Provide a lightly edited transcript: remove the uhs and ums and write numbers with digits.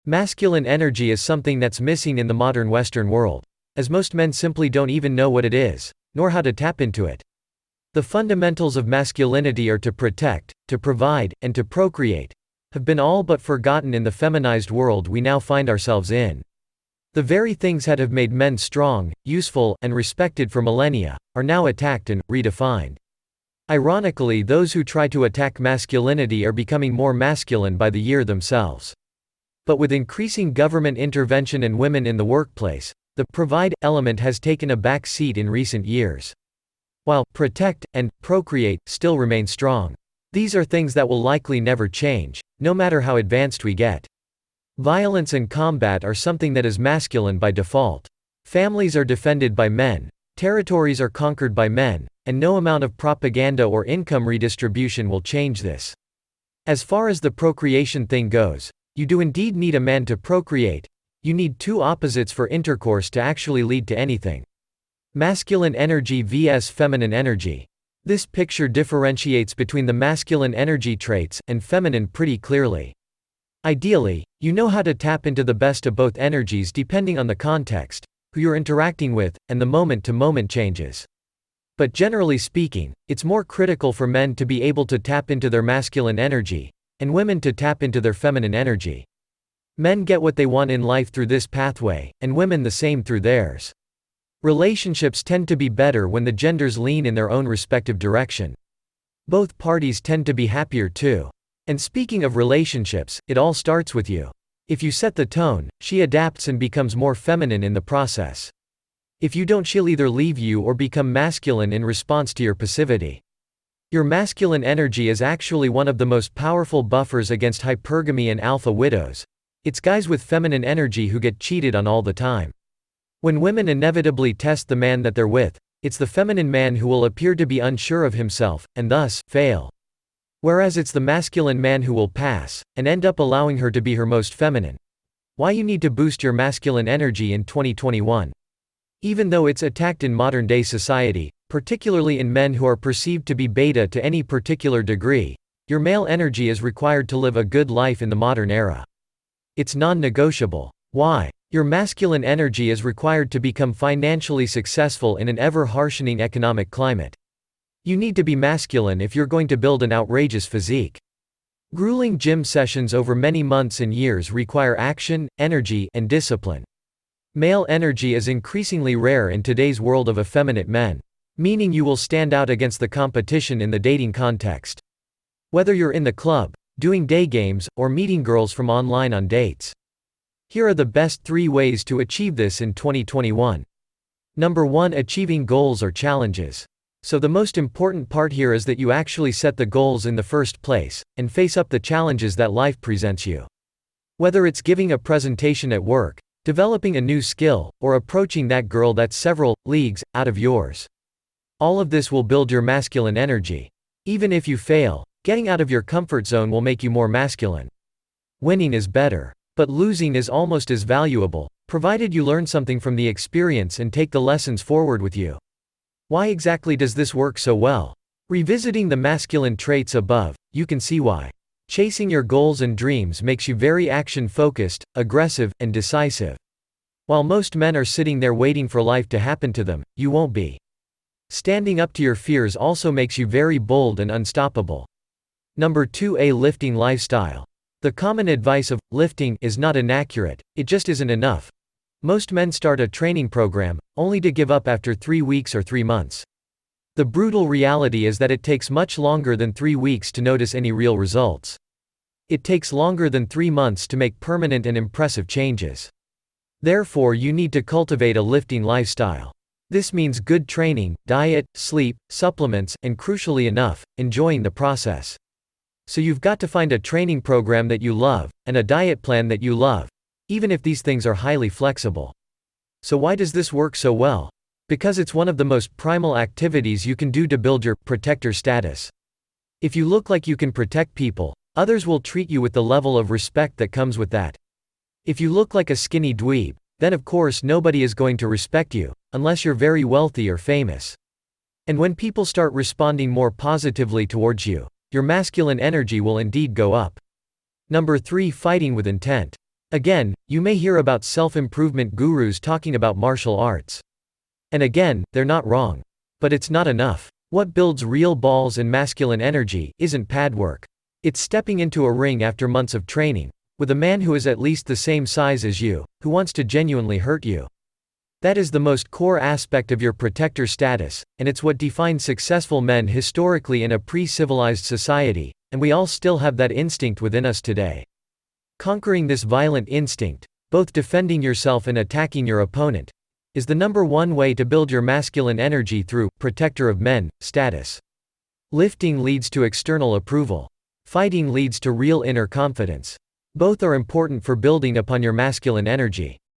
Masculine energy is something that's missing in the modern Western world, as most men simply don't even know what it is, nor how to tap into it. The fundamentals of masculinity are to protect, to provide, and to procreate, have been all but forgotten in the feminized world we now find ourselves in. The very things that have made men strong, useful, and respected for millennia, are now attacked and redefined. Ironically, those who try to attack masculinity are becoming more masculine by the year themselves. But with increasing government intervention and women in the workplace, the provide element has taken a back seat in recent years. While protect and procreate still remain strong, these are things that will likely never change, no matter how advanced we get. Violence and combat are something that is masculine by default. Families are defended by men, territories are conquered by men, and no amount of propaganda or income redistribution will change this. As far as the procreation thing goes, you do indeed need a man to procreate. You need two opposites for intercourse to actually lead to anything. Masculine energy vs feminine energy. This picture differentiates between the masculine energy traits and feminine pretty clearly. Ideally, you know how to tap into the best of both energies depending on the context, who you're interacting with, and the moment-to-moment changes. But generally speaking, it's more critical for men to be able to tap into their masculine energy, and women to tap into their feminine energy. Men get what they want in life through this pathway, and women the same through theirs. Relationships tend to be better when the genders lean in their own respective direction. Both parties tend to be happier too. And speaking of relationships, it all starts with you. If you set the tone, she adapts and becomes more feminine in the process. If you don't, she'll either leave you or become masculine in response to your passivity. Your masculine energy is actually one of the most powerful buffers against hypergamy and alpha widows. It's guys with feminine energy who get cheated on all the time. When women inevitably test the man that they're with, it's the feminine man who will appear to be unsure of himself, and thus, fail. Whereas it's the masculine man who will pass, and end up allowing her to be her most feminine. Why you need to boost your masculine energy in 2021. Even though it's attacked in modern-day society, particularly in men who are perceived to be beta to any particular degree, your male energy is required to live a good life in the modern era. It's non-negotiable. Why? Your masculine energy is required to become financially successful in an ever-harshening economic climate. You need to be masculine if you're going to build an outrageous physique. Grueling gym sessions over many months and years require action, energy, and discipline. Male energy is increasingly rare in today's world of effeminate men, meaning you will stand out against the competition in the dating context. Whether you're in the club, doing day games, or meeting girls from online on dates. Here are the best 3 ways to achieve this in 2021. Number 1. Achieving goals or challenges. So the most important part here is that you actually set the goals in the first place, and face up the challenges that life presents you. Whether it's giving a presentation at work, developing a new skill, or approaching that girl that's several leagues out of yours. All of this will build your masculine energy. Even if you fail, getting out of your comfort zone will make you more masculine. Winning is better, but losing is almost as valuable, provided you learn something from the experience and take the lessons forward with you. Why exactly does this work so well? Revisiting the masculine traits above, you can see why. Chasing your goals and dreams makes you very action-focused, aggressive, and decisive. While most men are sitting there waiting for life to happen to them, you won't be. Standing up to your fears also makes you very bold and unstoppable. Number 2. A lifting lifestyle. The common advice of lifting is not inaccurate, it just isn't enough. Most men start a training program, only to give up after 3 weeks or 3 months. The brutal reality is that it takes much longer than 3 weeks to notice any real results. It takes longer than 3 months to make permanent and impressive changes. Therefore, you need to cultivate a lifting lifestyle. This means good training, diet, sleep, supplements, and crucially enough, enjoying the process. So you've got to find a training program that you love, and a diet plan that you love, even if these things are highly flexible. So why does this work so well? Because it's one of the most primal activities you can do to build your protector status. If you look like you can protect people, others will treat you with the level of respect that comes with that. If you look like a skinny dweeb, then of course nobody is going to respect you, unless you're very wealthy or famous. And when people start responding more positively towards you, your masculine energy will indeed go up. Number 3. Fighting with intent. Again, you may hear about self-improvement gurus talking about martial arts. And again, they're not wrong. But it's not enough. What builds real balls and masculine energy isn't pad work. It's stepping into a ring after months of training, with a man who is at least the same size as you, who wants to genuinely hurt you. That is the most core aspect of your protector status, and it's what defines successful men historically in a pre-civilized society, and we all still have that instinct within us today. Conquering this violent instinct, both defending yourself and attacking your opponent, is the number one way to build your masculine energy through protector of men status. Lifting leads to external approval. Fighting leads to real inner confidence. Both are important for building upon your masculine energy.